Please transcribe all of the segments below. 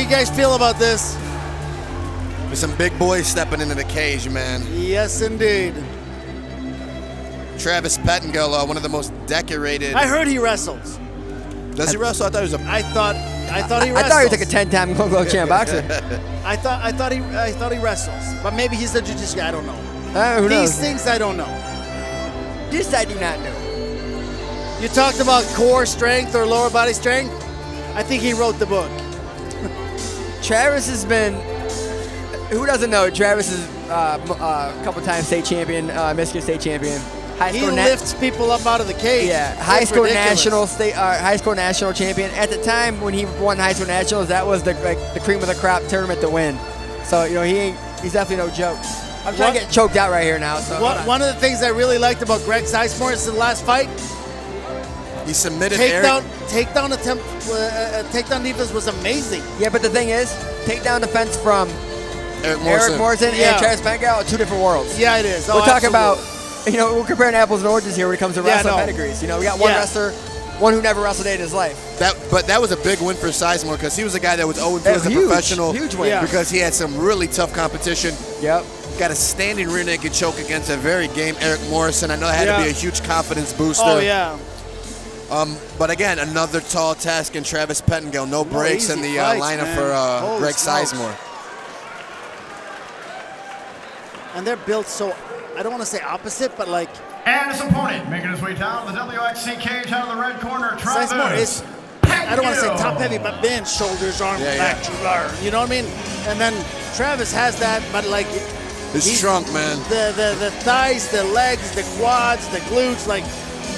you guys feel about this? There's some big boys stepping into the cage, man. Yes, indeed. Travis Pettengill, one of the most decorated. I heard he wrestles. Does he wrestle? I thought he was a. I thought he wrestles. I thought he was like a 10-time Gold Glove champ boxer. I thought he wrestles, but maybe he's a jiu-jitsu guy. I don't know. Who knows? These things I don't know. This I do not know. You talked about core strength or lower body strength. I think he wrote the book. Travis has been. Who doesn't know? Travis is a couple times state champion, Michigan state champion. He lifts people up out of the cage. Yeah, high school national champion. At the time when he won high school nationals, that was the cream of the crop tournament to win. So you know he's definitely no joke. I'm trying to get choked out right here now. So one of the things I really liked about Greg Sizemore is the last fight. He submitted takedown defense was amazing. Yeah, but the thing is, takedown defense from Eric Morrison and Travis Pettengill are two different worlds. Yeah, it is. We're talking about, we're comparing apples and oranges here when it comes to wrestling pedigrees. We got one wrestler, one who never wrestled a day in his life. But that was a big win for Sizemore because he was a guy that was 0-2 as a professional. Huge win. Because he had some really tough competition. Yep. Got a standing rear naked choke against a very game Eric Morrison. I know that had to be a huge confidence booster. Oh, yeah. But again, another tall task in Travis Pettengill. No breaks in the lineup for Greg Sizemore. And they're built so, I don't want to say opposite, but like. And his opponent making his way down the WXC cage out of the red corner, Travis Sizemore is, I don't want to say top heavy, but man, shoulders, arms, back, you know what I mean? And then Travis has that, but like. He's shrunk, man. The thighs, the legs, the quads, the glutes, like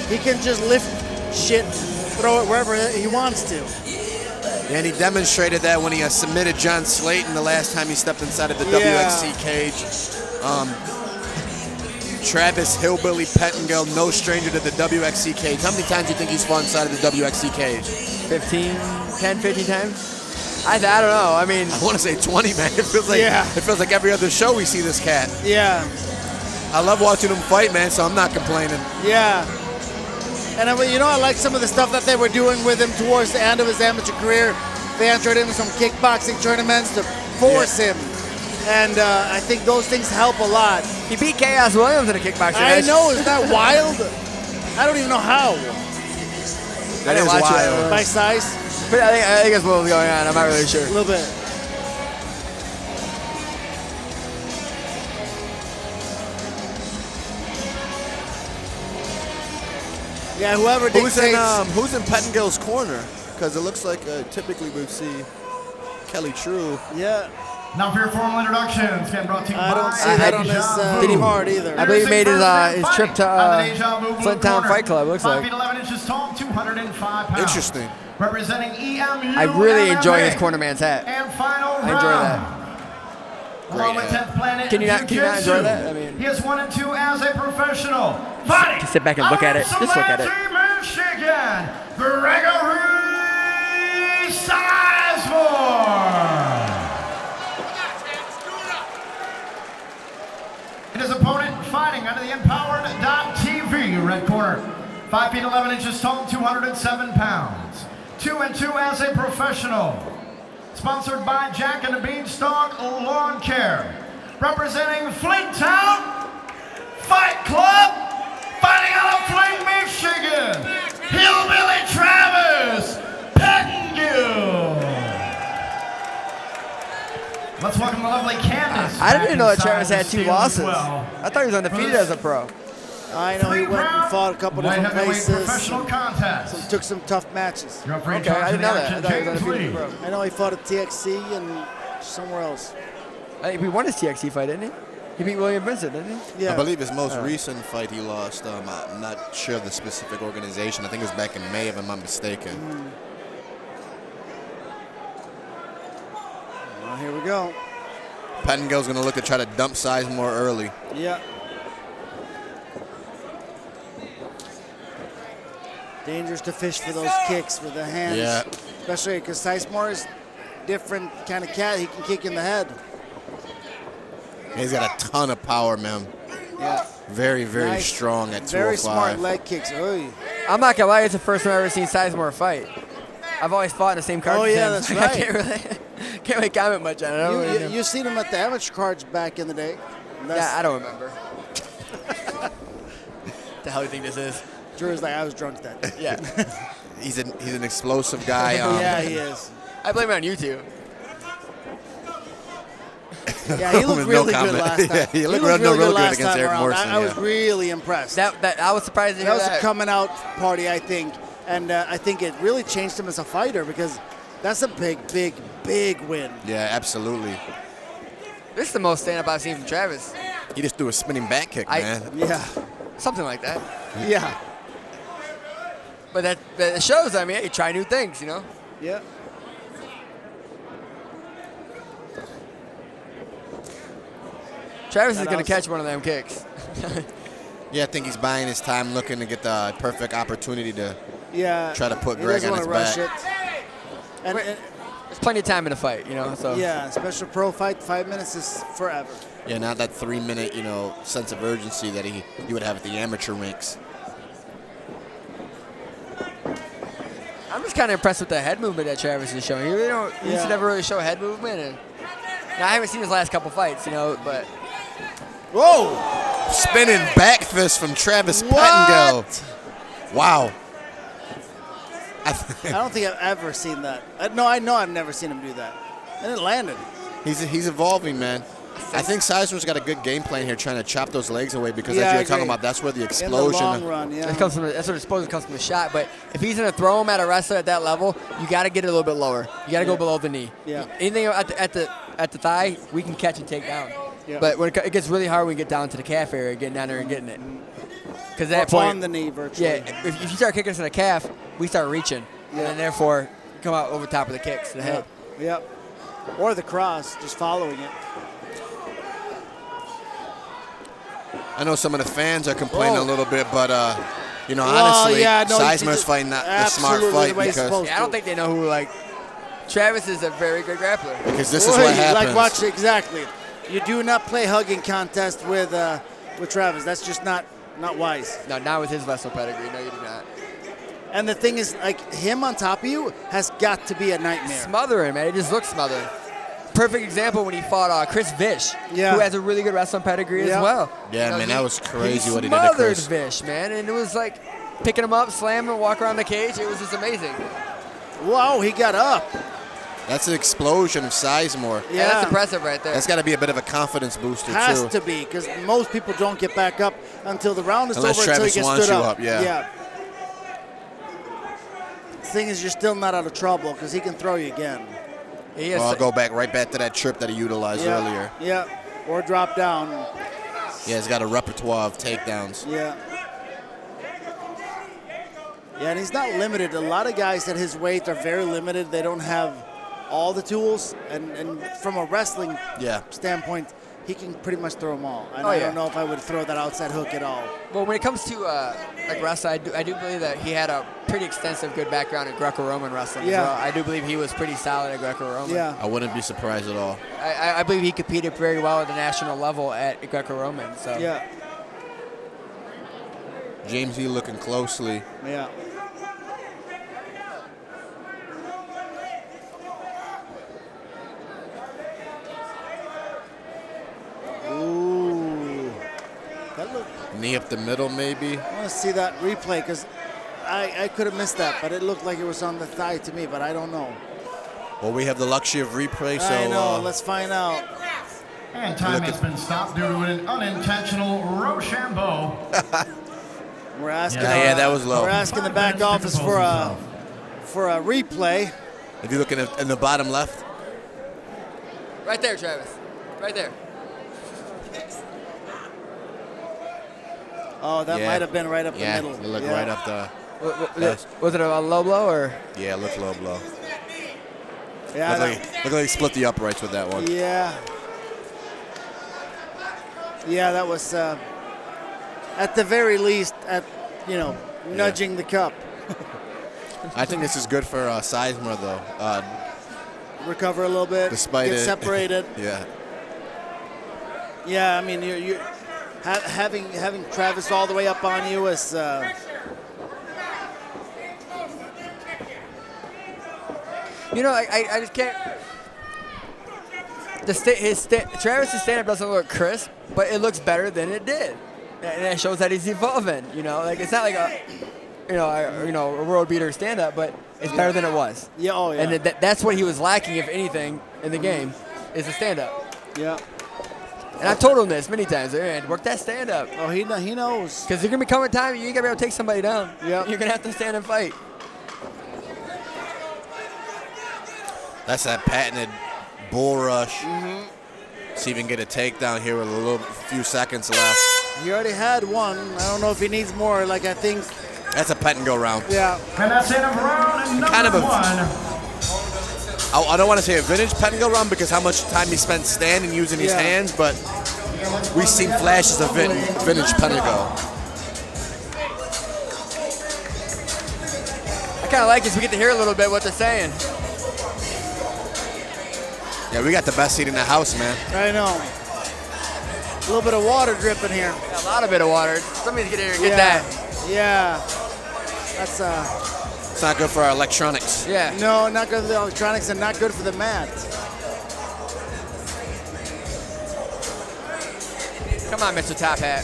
he can just lift shit, throw it wherever he wants to. And he demonstrated that when he submitted John Slayton the last time he stepped inside of the WXC cage. Travis Hillbilly Pettengill, no stranger to the WXC cage. How many times do you think he's fought inside of the WXC cage? 15 times? I don't know. I mean, I want to say 20, man. It feels like every other show we see this cat. Yeah. I love watching him fight, man, so I'm not complaining. Yeah. And I like some of the stuff that they were doing with him towards the end of his amateur career. They entered into some kickboxing tournaments to force him. And I think those things help a lot. He beat Chaos Williams in a kickboxing match. I know, isn't that wild? I don't even know how. That is wild. By size? But I think that's what was going on. I'm not really sure. A little bit. Yeah, whoever dictates. Who's in Pettengill's corner? Because it looks like typically we see Kelly True. Yeah. Now for your formal introductions, getting brought to you I don't see that on this card either. I believe he made his trip to Flint Town Fight Club, looks like. 5 feet 11 inches tall, 205 pounds. Interesting. Representing EMU. I really enjoy his cornerman's hat. And final I enjoy that. Along with 10th Planet Can you not enjoy that? I mean, he is 1 and 2 as a professional. Fighting. Just sit back and look at it. Just look at it. Michigan, Gregory Sizemore. And his opponent fighting under the Empowered.TV, red corner. 5 feet 11 inches tall, 207 pounds. 2 and 2 as a professional. Sponsored by Jack and the Beanstalk Lawn Care. Representing Flint Town Fight Club. Fighting out of Flint, Michigan. Hillbilly Travis Pettengill. Let's welcome the lovely Candace. I didn't know that Travis had 2 losses. I thought he was undefeated as a pro. I know he went and fought a couple different places. Professional contest. Took some tough matches. Okay, I didn't know that. I thought he was undefeated pro. I know he fought at TXC and somewhere else. He won his TXC fight, didn't he? He beat William Vincent, didn't he? Yeah. I believe his most recent fight he lost. I'm not sure of the specific organization. I think it was back in May, if I'm not mistaken. Well, here we go. Pettengill's going to look to try to dump Sizemore early. Yeah. Dangerous to fish for those kicks with the hands. Yeah. Especially because Sizemore is different kind of cat. He can kick in the head. He's got a ton of power, man. Yeah. Very, very strong at 205. Very smart leg kicks. Oy. I'm not going to lie, it's the first time I've ever seen Sizemore fight. I've always fought in the same card. Oh, yeah, that's right. I can't can't really comment much on it. I don't really know. You seen him at the amateur cards back in the day. Yeah, I don't remember. The hell do you think this is? Drew's like, I was drunk that day. Yeah. He's an explosive guy. Yeah, he is. I blame it on you two. Yeah, he looked really good last time. Yeah, he looked real good last against time Eric around. Morrison. I was really impressed. I was surprised to hear That was a coming out party, I think. And I think it really changed him as a fighter because that's a big, big, big win. Yeah, absolutely. This is the most stand-up I've seen from Travis. He just threw a spinning back kick, man. Yeah. Something like that. Yeah. But that shows, I mean, you try new things, you know? Yeah. Travis is going to catch one of them kicks. Yeah, I think he's buying his time, looking to get the perfect opportunity to try to put he Greg doesn't on his wanna rush back. it. And There's plenty of time in a fight, you know? So yeah, special pro fight, 5 minutes is forever. Yeah, not that 3-minute, sense of urgency that he would have at the amateur rinks. I'm just kind of impressed with the head movement that Travis is showing. He used to never really show head movement. And now, I haven't seen his last couple fights, but. Whoa! Spinning back fist from Travis Pettengill. Wow. I don't think I've ever seen that. No, I know I've never seen him do that. And it landed. He's evolving, man. I think Sizemore's got a good game plan here, trying to chop those legs away because Yeah, as you I were talking agree. about, that's where the In explosion. the long run, yeah. That's what it's supposed to come from the shot. But if he's going to throw him at a wrestler at that level, you got to get it a little bit lower. You got to go below the knee. Yeah. Anything at the thigh, we can catch and take down. Yeah. But when it gets really hard when we get down to the calf area, getting down there and getting it. Because at that Or point, on the knee, virtually. yeah, if you start kicking us in the calf, we start reaching. Yeah. And therefore, come out over top of the kicks to the head. Yep. Or the cross, just following it. I know some of the fans are complaining Whoa. a little bit, but honestly, Sizemore's fighting the smart absolutely fight the way he's because supposed I don't think they know who, Travis is a very good grappler. this is what happens. Like, watch exactly. You do not play hugging contest with Travis. That's just not wise. No, not with his vessel pedigree. No, you do not. And the thing is, him on top of you has got to be a nightmare. Smothering, man. It just looks smothering. Perfect example when he fought Chris Vish, who has a really good wrestling pedigree as well. Yeah, man, that was crazy what he did to smothered Chris. Vish, man, and it was like picking him up, slamming him, walk around the cage. It was just amazing. Wow, he got up. That's an explosion of Sizemore. Yeah, that's impressive right there. That's got to be a bit of a confidence booster, Has too. to be, because most people don't get back up until the round is Unless over, Travis until he wants gets stood you up. up, yeah. The thing is, you're still not out of trouble, because he can throw you again. I'll go right back to that trip that he utilized earlier. Yeah, or drop down. Yeah, he's got a repertoire of takedowns. Yeah. Yeah, and he's not limited. A lot of guys at his weight are very limited. They don't have all the tools, and from a wrestling standpoint, he can pretty much throw them all. And I don't know if I would throw that outside hook at all. Well, when it comes to wrestling, I do believe that he had a pretty extensive good background in Greco-Roman wrestling as well. I do believe he was pretty solid at Greco-Roman. Yeah. I wouldn't be surprised at all. I believe he competed very well at the national level at Greco-Roman. So. Yeah. James E. looking closely. Yeah. Ooh. That looked. Knee up the middle, maybe. I want to see that replay because I could have missed that, but it looked like it was on the thigh to me, but I don't know. Well, we have the luxury of replay, so I know. Let's find out. And time has been stopped due to an unintentional Rochambeau. We're asking. Yeah, that was low. We're asking the back office for a replay. If you look in the bottom left. Right there, Travis. Right there. Oh, that might have been right up the middle. Yeah, it looked right up the. Was it a low blow or? Yeah, it looked low blow. Yeah. Looked like he split the uprights with that one. Yeah. Yeah, that was at the very least nudging the cup. I think this is good for Sizemore though. Recover a little bit. Despite get it. separated. Yeah. Yeah, I mean you having Travis all the way up on you is. I just can't. Travis's stand-up doesn't look crisp, but it looks better than it did, and that shows that he's evolving. You know, like it's not like a world beater stand-up, but it's better than it was. Yeah, oh yeah. And that's what he was lacking, if anything, in the game, is the stand-up. Yeah. And I've told him this many times. Man, work that stand-up. Oh, he knows. Because there's gonna be coming time you ain't gonna be able to take somebody down. Yeah. You're gonna have to stand and fight. That's that patented bull rush. See if he can get a takedown here with a few seconds left. He already had one. I don't know if he needs more. Like, I think. That's a Pettengill round. Yeah. And that's end of round number one. I don't want to say a vintage Pettengill round because how much time he spent standing using his hands, but we've seen flashes of vintage Pettengill. I kind of like this. We get to hear a little bit what they're saying. Yeah, we got the best seat in the house, man. I know. A little bit of water dripping here. Yeah, a lot of bit of water. Somebody's gonna get that. Yeah. That's It's not good for our electronics. Yeah. No, not good for the electronics and not good for the mat. Come on, Mr. Top Hat.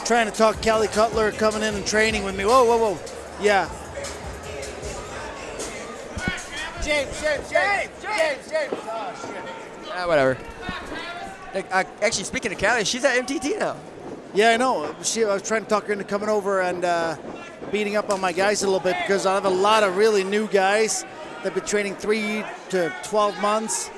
Trying to talk Kelly Cutler coming in and training with me. Whoa, whoa, whoa. Yeah. James. Oh, shit. Whatever. Actually, speaking of Callie, she's at MTT now. Yeah, I know. I was trying to talk her into coming over and beating up on my guys a little bit because I have a lot of really new guys that have been training 3 to 12 months.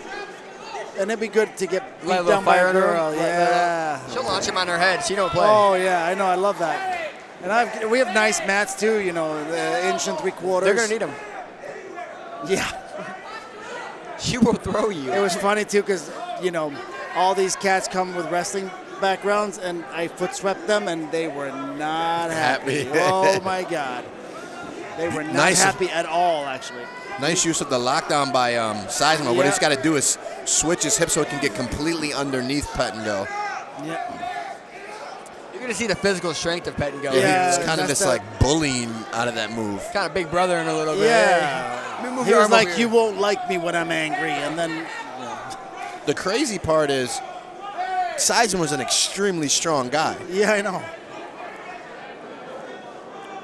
And it'd be good to get beat down by a girl. Yeah. She'll launch him on her head. She don't play. Oh, yeah, I know. I love that. And we have nice mats, too, you know, the 1 3/4. They're going to need them. Yeah. She will throw you. It was funny, too, because, you know, all these cats come with wrestling backgrounds, and I foot swept them, and they were not happy. Oh, my God. They were not happy at all, actually. Nice use of the lockdown by Sizemore. Yeah. What he's got to do is switch his hip so it can get completely underneath Pettengill. Yeah. You're going to see the physical strength of Pettengill. Yeah, it's kind of just like bullying out of that move. Kind of big brother in a little bit. Yeah. He was like, you won't like me when I'm angry. And then. The crazy part is Sizemore was an extremely strong guy. Yeah, I know.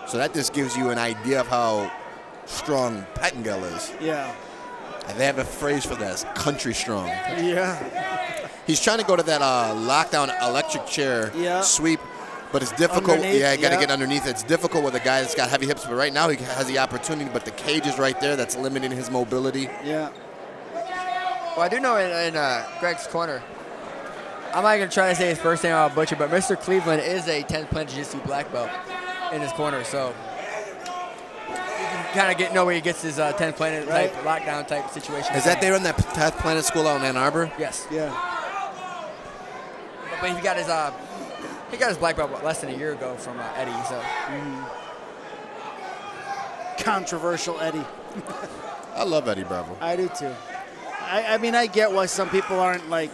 So that just gives you an idea of how strong Pettengill is. Yeah. And they have a phrase for that, it's country strong. Yeah. He's trying to go to that lockdown electric chair sweep, but it's difficult. Underneath, you got to get underneath. It's difficult with a guy that's got heavy hips, but right now he has the opportunity, but the cage is right there. That's limiting his mobility. Yeah. Well, I do know in Greg's corner, I'm not going to try to say his first name, I'll butcher, but Mr. Cleveland is a 10th Planet Jiu-Jitsu black belt in his corner, so you can kind of know where he gets his 10th Planet type lockdown type situation. Is that there in that 10th Planet school out in Ann Arbor? Yes. Yeah. But he got his black belt less than a year ago from Eddie, so. Controversial Eddie. I love Eddie Bravo. I do too. I mean, I get why some people aren't like,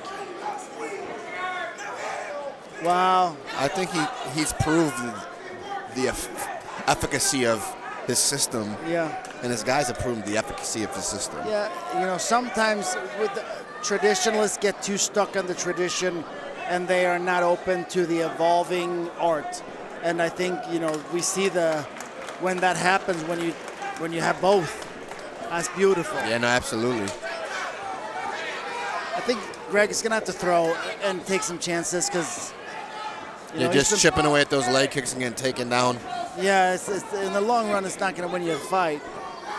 wow. I think he's proved the efficacy of his system. Yeah. And his guys have proven the efficacy of his system. Yeah, you know, sometimes with the traditionalists get too stuck on the tradition and they are not open to the evolving art. And I think, you know, we see when that happens, when you have both. That's beautiful. Yeah, no, absolutely. I think Greg is going to have to throw and take some chances because you're just chipping away at those leg kicks and getting taken down. Yeah, it's in the long run, it's not going to win you a fight.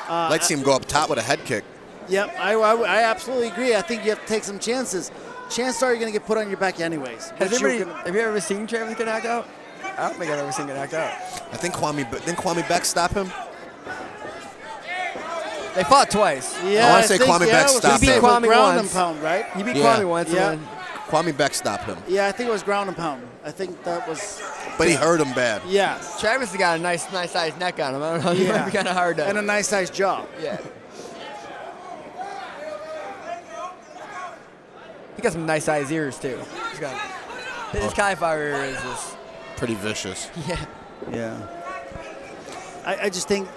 Let's see him go up top with a head kick. Yep, I absolutely agree. I think you have to take some chances. Chances are you're going to get put on your back anyways. Have you ever seen Travis get knocked out? I don't think I've ever seen him get knocked out. I think Kwame Beck stop him? They fought twice. Yeah, I want to say Kwame Beck stopped him. He beat Kwame ground once. and pound, right? He beat Kwame once. Yeah. Kwame Beck stopped him. Yeah, I think it was ground and pound. I think that was. But he hurt him bad. Yeah. Travis has got a nice sized neck on him. I don't know. He might be kind of hard to. And a nice sized jaw. Yeah. got some nice sized ears too. His Cagefighter ear is just pretty vicious. yeah. Yeah. I just think,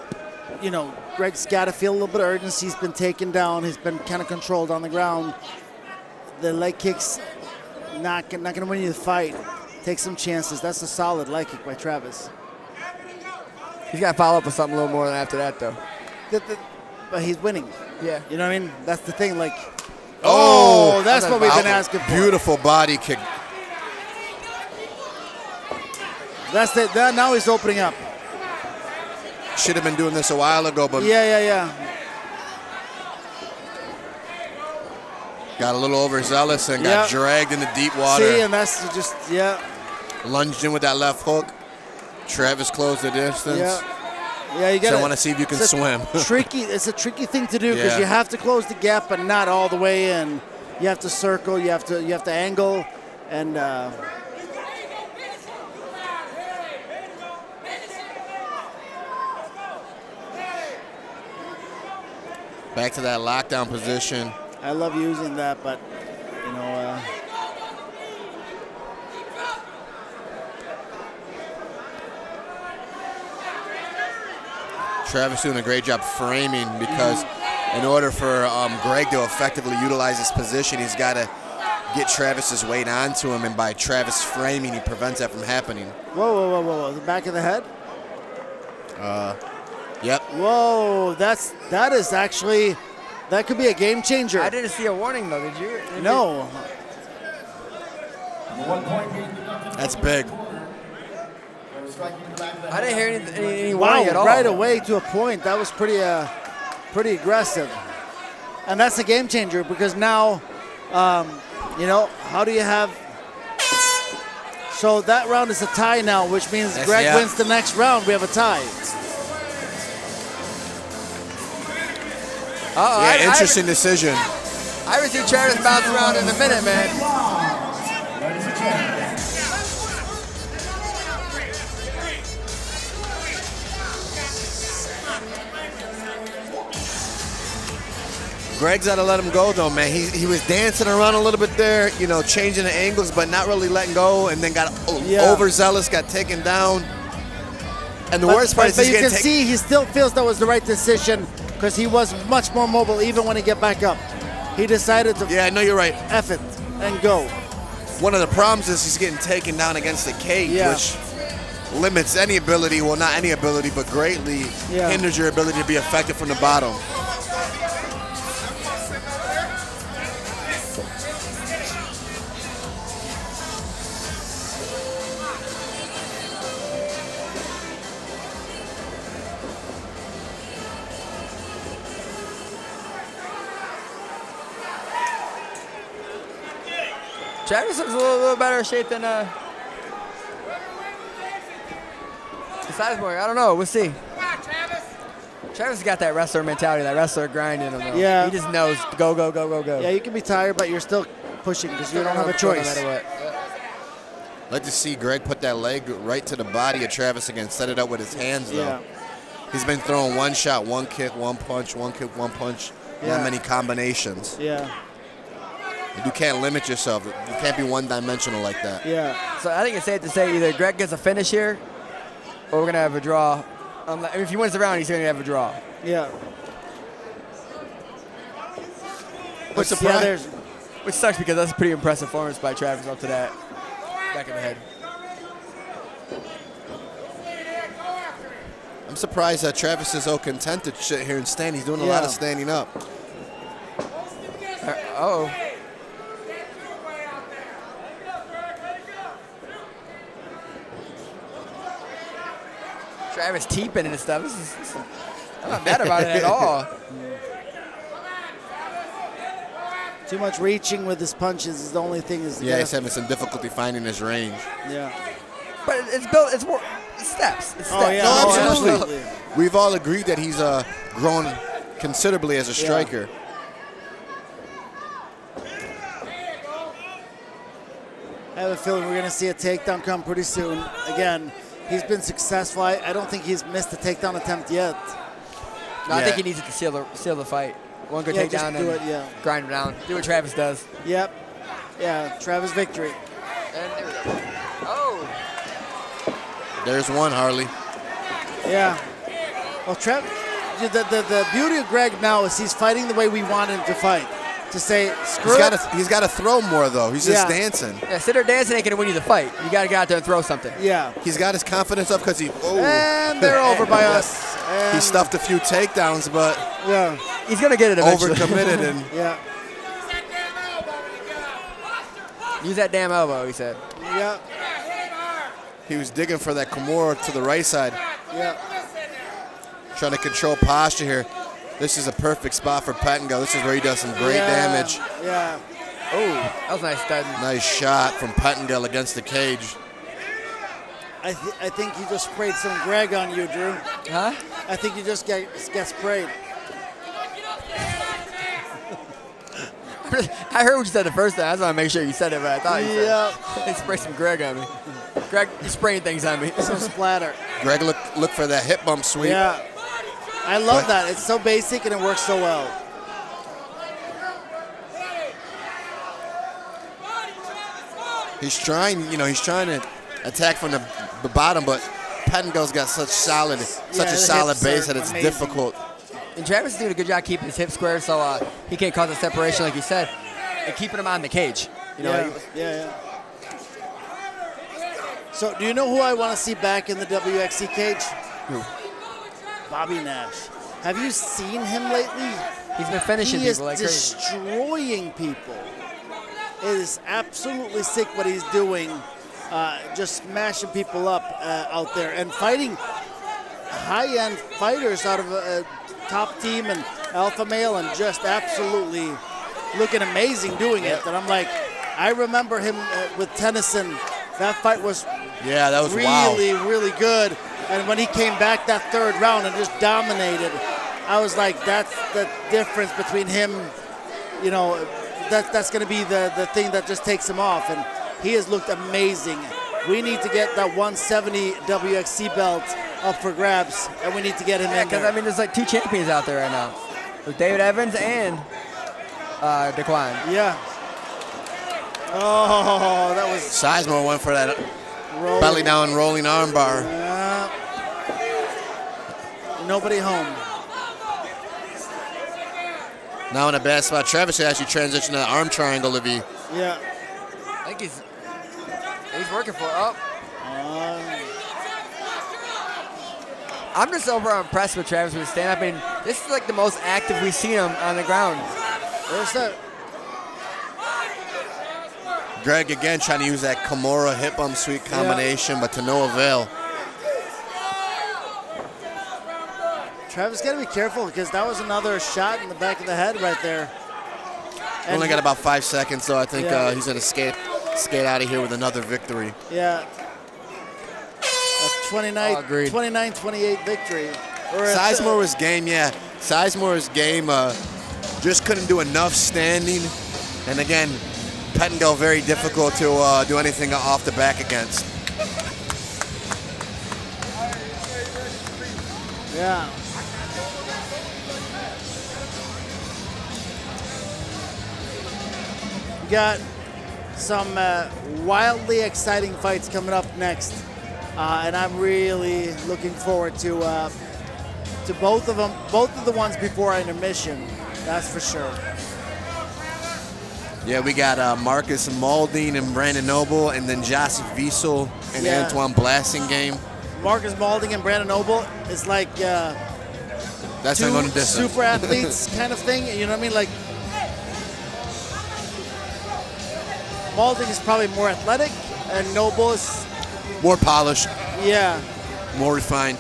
you know, Greg's got to feel a little bit of urgency. He's been taken down. He's been kind of controlled on the ground. The leg kicks not going to win you the fight. Take some chances. That's a solid leg kick by Travis. He's got to follow up with something a little more than after that, though. But he's winning. Yeah. You know what I mean? That's the thing. Like, Oh, that's what we've been asking for. Beautiful body kick. That's it. Now he's opening up. Should have been doing this a while ago, but Yeah. got a little overzealous and got dragged into deep water. See, and that's just, Lunged in with that left hook. Travis closed the distance. Yeah, you got So I want to see if you can swim. It's a tricky thing to do because Yeah. you have to close the gap, but not all the way in. You have to circle. You have to angle, and back to that lockdown position. I love using that, but you know. Travis doing a great job framing because in order for Greg to effectively utilize his position, he's got to get Travis's weight onto him, and by Travis framing, he prevents that from happening. Whoa! The back of the head. Yep. Whoa! That is actually, that could be a game changer. I didn't see a warning, though. Did you? No. That's big. I didn't hear any Wow! warning at all. Right away to a point. That was pretty aggressive, and that's a game changer because now, you know, how do you have? So that round is a tie now, which means Greg wins the next round. We have a tie. Interesting decision. I haven't seen Travis bounce around in a minute, man. Greg's got to let him go, though, man. He was dancing around a little bit there, you know, changing the angles, but not really letting go, and then got overzealous, got taken down. And the worst part is but you can see he still feels that was the right decision because he was much more mobile even when he get back up. He decided to no, you're right. F it and go. One of the problems is he's getting taken down against the cage, which limits any ability, well, not any ability, but greatly hinders your ability to be effective from the bottom. Travis looks a little better shape than Sizemore. I don't know. We'll see. Travis has got that wrestler mentality, that wrestler grind in him, though. Yeah. He just knows go. Yeah, you can be tired, but you're still pushing because you don't have a choice. No matter what. Like to see Greg put that leg right to the body of Travis again, set it up with his hands, though. Yeah. He's been throwing one shot, one kick, one punch, one kick, one punch, not many combinations. Yeah. You can't limit yourself. You can't be one-dimensional like that. Yeah. So I think it's safe to say either Greg gets a finish here, or we're gonna have a draw. If he wins the round, he's gonna have a draw. Yeah. What's the Which sucks because that's a pretty impressive performance by Travis up to that back of the head. I'm surprised that Travis is so content to sit here and stand. He's doing a lot of standing up. Uh-oh. Travis teeping and stuff. I'm not mad about it at all. Too much reaching with his punches is the only thing. He's having some difficulty finding his range. Yeah. But it's built. It's more steps. It's steps. Oh yeah. No, Oh, absolutely. We've all agreed that he's grown considerably as a striker. I have a feeling we're going to see a takedown come pretty soon. Again, he's been successful. I don't think he's missed a takedown attempt yet. No, I think he needs it to seal the fight. One good takedown and grind him down. Do what Travis does. Yep. Yeah, Travis victory. And there we go. Oh. There's one, Harley. Yeah. Well, the beauty of Greg now is he's fighting the way we want him to fight. To say, screw it. He's got to throw more, though. He's just dancing. Yeah, sit there dancing ain't going to win you the fight. You got to get out there and throw something. Yeah. He's got his confidence up because he... Oh. And they're over by us. And he stuffed a few takedowns, but... Yeah. He's going to get it eventually. Overcommitted and... Yeah. Use that damn elbow, he said. Yeah. He was digging for that Kimura to the right side. Yeah. Trying to control posture here. This is a perfect spot for Pettengill. This is where he does some great damage. Yeah. Oh, that was nice stud. Nice shot from Pettengill against the cage. I think you just sprayed some Greg on you, Drew. Huh? I think you just get sprayed. I heard what you said the first time. I just want to make sure you said it, but I thought you said they sprayed some Greg on me. Greg, you're spraying things on me. Some splatter. Greg look for that hip bump sweep. Yeah. I love that. It's so basic and it works so well. He's trying to attack from the bottom, but Pettengill's got such a solid base that it's amazing. difficult. And Travis is doing a good job keeping his hips square so he can't cause a separation, like you said, and keeping him on the cage. You know, Yeah. So, do you know who I want to see back in the WXC cage? Who? Bobby Nash. Have you seen him lately? He's been finishing He is people like crazy. destroying people. It is absolutely sick what he's doing. Just smashing people up out there and fighting high-end fighters out of a top team and alpha male and just absolutely looking amazing doing it. And I'm like, I remember him with Tennyson. That fight was really good. And when he came back that third round and just dominated, I was like, that's the difference between him, you know, that's going to be the thing that just takes him off. And he has looked amazing. We need to get that 170 WXC belt up for grabs, and we need to get him in there. Because, I mean, there's like two champions out there right now. There's David Evans and Daquan. Yeah. Oh, that was... Sizemore went for that belly down rolling armbar. Nobody home. Now in a bad spot. Travis should actually transition to the arm triangle if he... Yeah. I think he's working for it. Oh. I'm just overall impressed with Travis with his stand-up. I mean, this is like the most active we've seen him on the ground. There's that. Greg again trying to use that Kimura hip bump sweep combination, but to no avail. Travis got to be careful because that was another shot in the back of the head right there. Only got about 5 seconds, so I think he's going to skate out of here with another victory. Yeah. A 29-28 victory. Sizemore was game, Sizemore's game just couldn't do enough standing. And again, Pettengill very difficult to do anything off the back against. Yeah. We got some wildly exciting fights coming up next, and I'm really looking forward to both of them, both of the ones before our intermission. That's for sure. Yeah, we got Marcus Maulding and Brandon Noble, and then Josh Wiesel and Antoine Blasingame. Marcus Maulding and Brandon Noble is like that's two not going to distance. super athletes kind of thing. You know what I mean? Like Maulding is probably more athletic, and Noble is more polished. Yeah. More refined.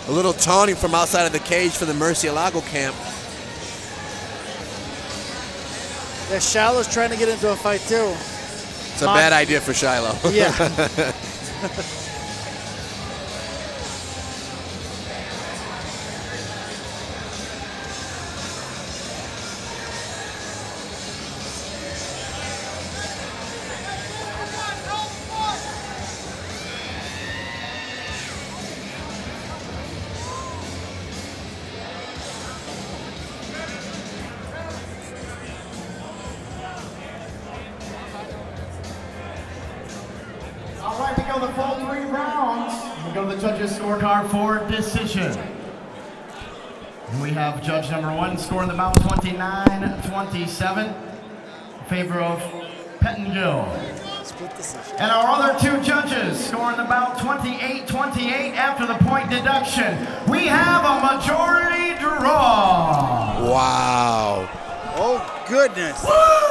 A little taunting from outside of the cage for the Murcielago camp. Yeah, Shiloh's trying to get into a fight too. It's a bad idea for Shiloh. Yeah. go the full 3 rounds. We'll go to the judges' scorecard for decision. And we have judge number 1 scoring the bout 29-27 in favor of Pettengill. And our other 2 judges scoring the bout 28-28 after the point deduction. We have a majority draw. Wow. Oh, goodness. Woo!